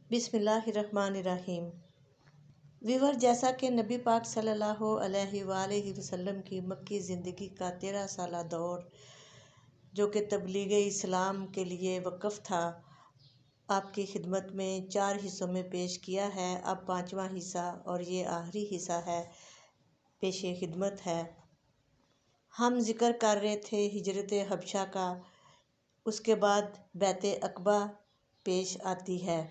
بسم اللہ الرحمن الرحیم۔ ویور، جیسا کہ نبی پاک صلی اللہ علیہ وآلہ وسلم کی مکی زندگی کا 13 سالہ دور جو کہ تبلیغ اسلام کے لیے وقف تھا، آپ کی خدمت میں 4 حصوں میں پیش کیا ہے۔ اب 5واں حصہ اور یہ آخری حصہ ہے، پیش خدمت ہے۔ ہم ذکر کر رہے تھے ہجرت حبشہ کا، اس کے بعد بیعت عقبہ پیش آتی ہے۔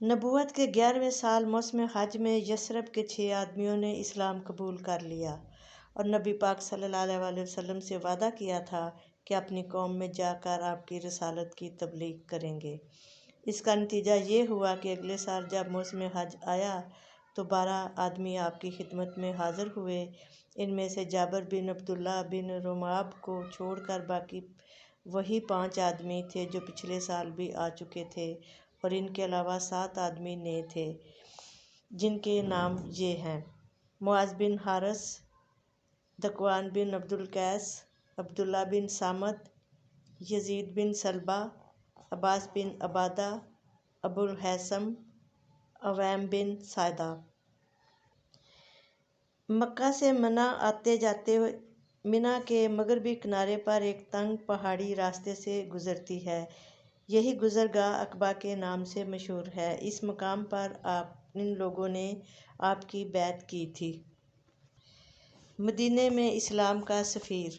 نبوت کے 11ویں سال موسم حج میں یثرب کے 6 آدمیوں نے اسلام قبول کر لیا اور نبی پاک صلی اللہ علیہ وسلم سے وعدہ کیا تھا کہ اپنی قوم میں جا کر آپ کی رسالت کی تبلیغ کریں گے۔ اس کا نتیجہ یہ ہوا کہ اگلے سال جب موسم حج آیا تو 12 آدمی آپ کی خدمت میں حاضر ہوئے۔ ان میں سے جابر بن عبداللہ بن رماب کو چھوڑ کر باقی وہی 5 آدمی تھے جو پچھلے سال بھی آ چکے تھے، اور ان کے علاوہ 7 آدمی نئے تھے جن کے نام یہ ہیں: معاذ بن حارث، ذکوان بن عبد القیس، عبداللہ بن صامت، یزید بن سلبہ، عباس بن عبادہ، ابو الہیثم، عویم بن سعدہ۔ مکہ سے منی آتے جاتے منی کے مغربی کنارے پر ایک تنگ پہاڑی راستے سے گزرتی ہے۔ یہی گزرگاہ عقبہ کے نام سے مشہور ہے۔ اس مقام پر ان لوگوں نے آپ کی بیعت کی تھی۔ مدینے میں اسلام کا سفیر۔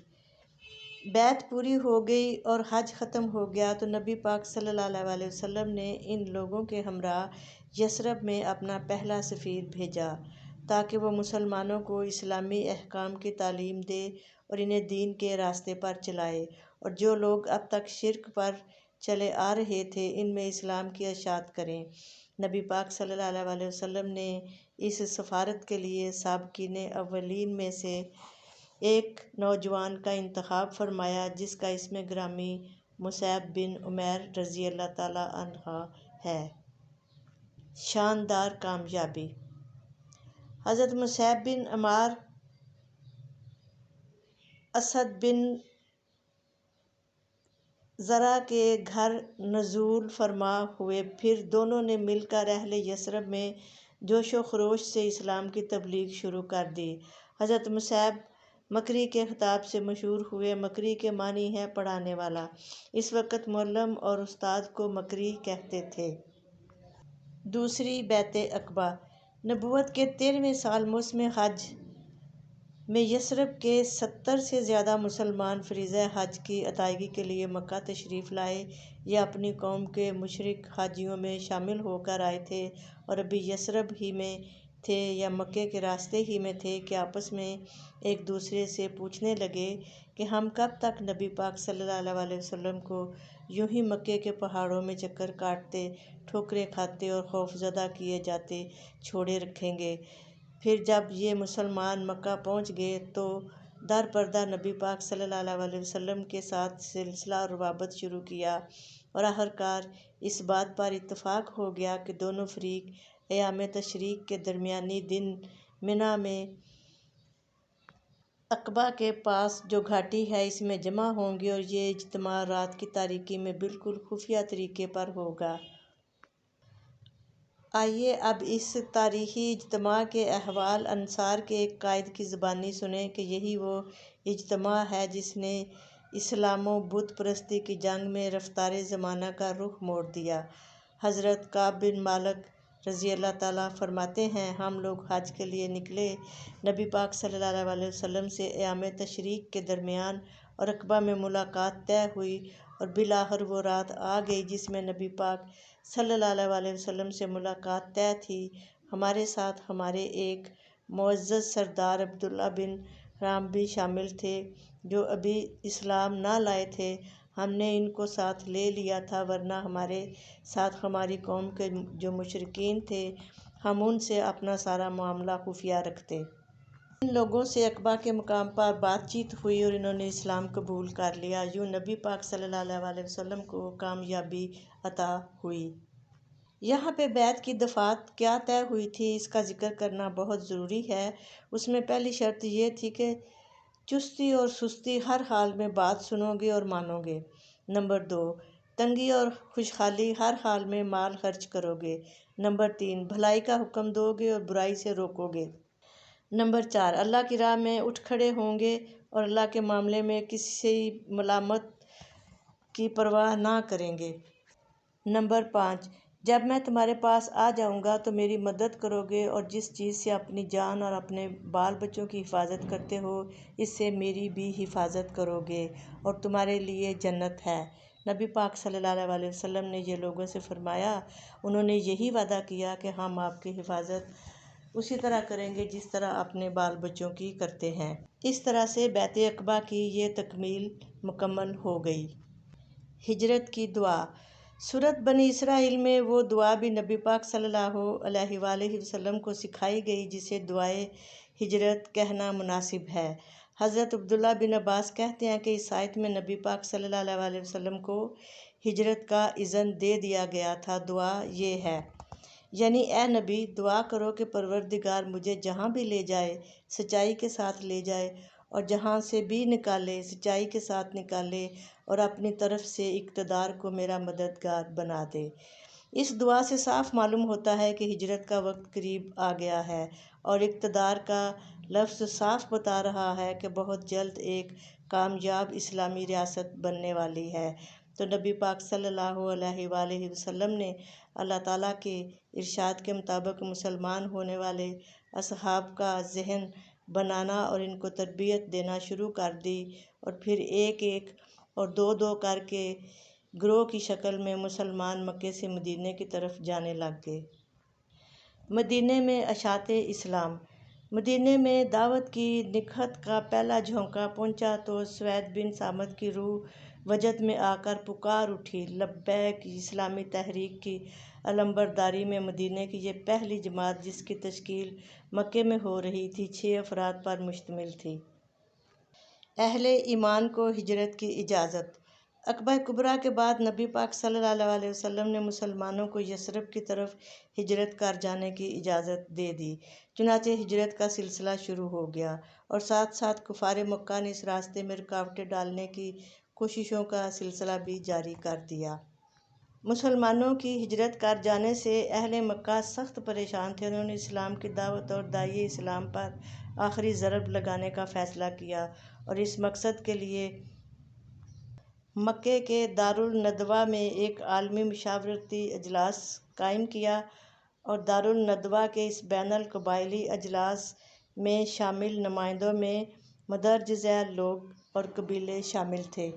بیعت پوری ہو گئی اور حج ختم ہو گیا تو نبی پاک صلی اللہ علیہ وسلم نے ان لوگوں کے ہمراہ یثرب میں اپنا پہلا سفیر بھیجا تاکہ وہ مسلمانوں کو اسلامی احکام کی تعلیم دے اور انہیں دین کے راستے پر چلائے، اور جو لوگ اب تک شرک پر چلے آ رہے تھے ان میں اسلام کی اشاعت کریں۔ نبی پاک صلی اللہ علیہ وسلم نے اس سفارت کے لیے سابقین اولین میں سے ایک نوجوان کا انتخاب فرمایا جس کا اسم گرامی مصعب بن عمیر رضی اللہ تعالیٰ عنہ ہے۔ شاندار کامیابی۔ حضرت مصعب بن عمیر اسد بن زرارہ کے گھر نزول فرما ہوئے، پھر دونوں نے مل کر اہل یثرب میں جوش و خروش سے اسلام کی تبلیغ شروع کر دی۔ حضرت مصعب مکری کے خطاب سے مشہور ہوئے۔ مکری کے معنی ہے پڑھانے والا۔ اس وقت معلم اور استاد کو مکری کہتے تھے۔ دوسری بیعت عقبہ۔ نبوت کے 13ویں سال موسم حج میں یثرب کے 70 سے زیادہ مسلمان فریضہ حج کی ادائیگی کے لیے مکہ تشریف لائے۔ یہ اپنی قوم کے مشرک حاجیوں میں شامل ہو کر آئے تھے اور ابھی یثرب ہی میں تھے یا مکے کے راستے ہی میں تھے کہ آپس میں ایک دوسرے سے پوچھنے لگے کہ ہم کب تک نبی پاک صلی اللہ علیہ وسلم کو یوں ہی مکے کے پہاڑوں میں چکر کاٹتے، ٹھوکریں کھاتے اور خوفزدہ کیے جاتے چھوڑے رکھیں گے۔ پھر جب یہ مسلمان مکہ پہنچ گئے تو در پردہ نبی پاک صلی اللہ علیہ وسلم کے ساتھ سلسلہ اور روابط شروع کیا، اور آخرکار اس بات پر اتفاق ہو گیا کہ دونوں فریق ایام تشریق کے درمیانی دن منی میں عقبہ کے پاس جو گھاٹی ہے اس میں جمع ہوں گے، اور یہ اجتماع رات کی تاریکی میں بالکل خفیہ طریقے پر ہوگا۔ آئیے اب اس تاریخی اجتماع کے احوال انصار کے ایک قائد کی زبانی سنیں کہ یہی وہ اجتماع ہے جس نے اسلام و بت پرستی کی جنگ میں رفتار زمانہ کا رخ موڑ دیا۔ حضرت کعب بن مالک رضی اللہ تعالیٰ فرماتے ہیں، ہم لوگ حج کے لیے نکلے، نبی پاک صلی اللہ علیہ وسلم سے ایام تشریق کے درمیان اور عقبہ میں ملاقات طے ہوئی، اور بالآخر وہ رات آ گئی جس میں نبی پاک صلی اللہ علیہ وسلم سے ملاقات طے تھی۔ ہمارے ساتھ ہمارے ایک معزز سردار عبداللہ بن حرام بھی شامل تھے جو ابھی اسلام نہ لائے تھے۔ ہم نے ان کو ساتھ لے لیا تھا، ورنہ ہمارے ساتھ ہماری قوم کے جو مشرکین تھے ہم ان سے اپنا سارا معاملہ خفیہ رکھتے۔ ان لوگوں سے عقبہ کے مقام پر بات چیت ہوئی اور انہوں نے اسلام قبول کر لیا۔ یوں نبی پاک صلی اللہ علیہ وسلم کو کامیابی عطا ہوئی۔ یہاں پہ بیعت کی دفعات کیا طے ہوئی تھی اس کا ذکر کرنا بہت ضروری ہے۔ اس میں پہلی شرط یہ تھی کہ چستی اور سستی ہر حال میں بات سنو گے اور مانو گے۔ نمبر 2، تنگی اور خوشحالی ہر حال میں مال خرچ کرو گے۔ نمبر 3، بھلائی کا حکم دو گے اور برائی سے روکو گے۔ نمبر 4، اللہ کی راہ میں اٹھ کھڑے ہوں گے اور اللہ کے معاملے میں کسی ملامت کی پرواہ نہ کریں گے۔ نمبر 5، جب میں تمہارے پاس آ جاؤں گا تو میری مدد کرو گے اور جس چیز سے اپنی جان اور اپنے بال بچوں کی حفاظت کرتے ہو اس سے میری بھی حفاظت کرو گے اور تمہارے لیے جنت ہے۔ نبی پاک صلی اللہ علیہ وسلم نے یہ لوگوں سے فرمایا، انہوں نے یہی وعدہ کیا کہ ہم آپ کی حفاظت اسی طرح کریں گے جس طرح اپنے بال بچوں کی کرتے ہیں۔ اس طرح سے بیعت عقبہ کی یہ تکمیل مکمل ہو گئی۔ ہجرت کی دعا۔ سورۃ بنی اسرائیل میں وہ دعا بھی نبی پاک صلی اللہ علیہ وآلہ وسلم کو سکھائی گئی جسے دعائے ہجرت کہنا مناسب ہے۔ حضرت عبداللہ بن عباس کہتے ہیں کہ اس آیت میں نبی پاک صلی اللہ علیہ وسلم کو ہجرت کا اذن دے دیا گیا تھا۔ دعا یہ ہے، یعنی اے نبی، دعا کرو کہ پروردگار مجھے جہاں بھی لے جائے سچائی کے ساتھ لے جائے اور جہاں سے بھی نکالے سچائی کے ساتھ نکالے اور اپنی طرف سے اقتدار کو میرا مددگار بنا دے۔ اس دعا سے صاف معلوم ہوتا ہے کہ ہجرت کا وقت قریب آ گیا ہے اور اقتدار کا لفظ صاف بتا رہا ہے کہ بہت جلد ایک کامیاب اسلامی ریاست بننے والی ہے۔ تو نبی پاک صلی اللہ علیہ وآلہ وسلم نے اللہ تعالیٰ کے ارشاد کے مطابق مسلمان ہونے والے اصحاب کا ذہن بنانا اور ان کو تربیت دینا شروع کر دی اور پھر ایک ایک اور دو دو کر کے گروہ کی شکل میں مسلمان مکے سے مدینے کی طرف جانے لگ گئے۔ مدینے میں اشاعت اسلام۔ مدینے میں دعوت کی نکہت کا پہلا جھونکا پہنچا تو سوید بن سامت کی روح وجد میں آ کر پکار اٹھی، لبیک! اسلامی تحریک کی علمبرداری میں مدینے کی یہ پہلی جماعت جس کی تشکیل مکے میں ہو رہی تھی 6 افراد پر مشتمل تھی۔ اہل ایمان کو ہجرت کی اجازت۔ عقبہ کبریٰ کے بعد نبی پاک صلی اللہ علیہ وسلم نے مسلمانوں کو یثرب کی طرف ہجرت کر جانے کی اجازت دے دی۔ چنانچہ ہجرت کا سلسلہ شروع ہو گیا اور ساتھ ساتھ کفار مکہ نے اس راستے میں رکاوٹیں ڈالنے کی کوششوں کا سلسلہ بھی جاری کر دیا۔ مسلمانوں کی ہجرت کر جانے سے اہل مکہ سخت پریشان تھے۔ انہوں نے اسلام کی دعوت اور داعیہ اسلام پر آخری ضرب لگانے کا فیصلہ کیا اور اس مقصد کے لیے مکے کے دارالندوہ میں ایک عالمی مشاورتی اجلاس قائم کیا اور دارالندوہ کے اس بین القبائلی اجلاس میں شامل نمائندوں میں مندرجہ ذیل لوگ اور قبیلے شامل تھے۔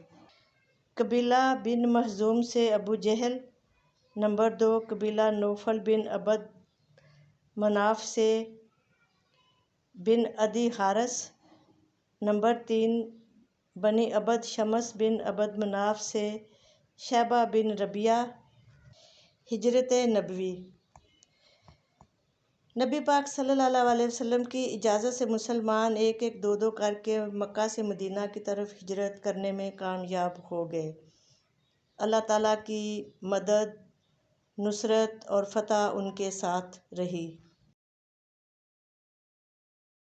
قبیلہ بن مخزوم سے ابو جہل۔ نمبر 2، قبیلہ نوفل بن عبد مناف سے بن عدی حارث۔ نمبر 3، بنی عبد شمس بن عبد مناف سے شیبہ بن ربیعہ۔ ہجرت نبوی۔ نبی پاک صلی اللہ علیہ وسلم کی اجازت سے مسلمان ایک ایک دو دو کر کے مکہ سے مدینہ کی طرف ہجرت کرنے میں کامیاب ہو گئے۔ اللہ تعالیٰ کی مدد، نصرت اور فتح ان کے ساتھ رہی۔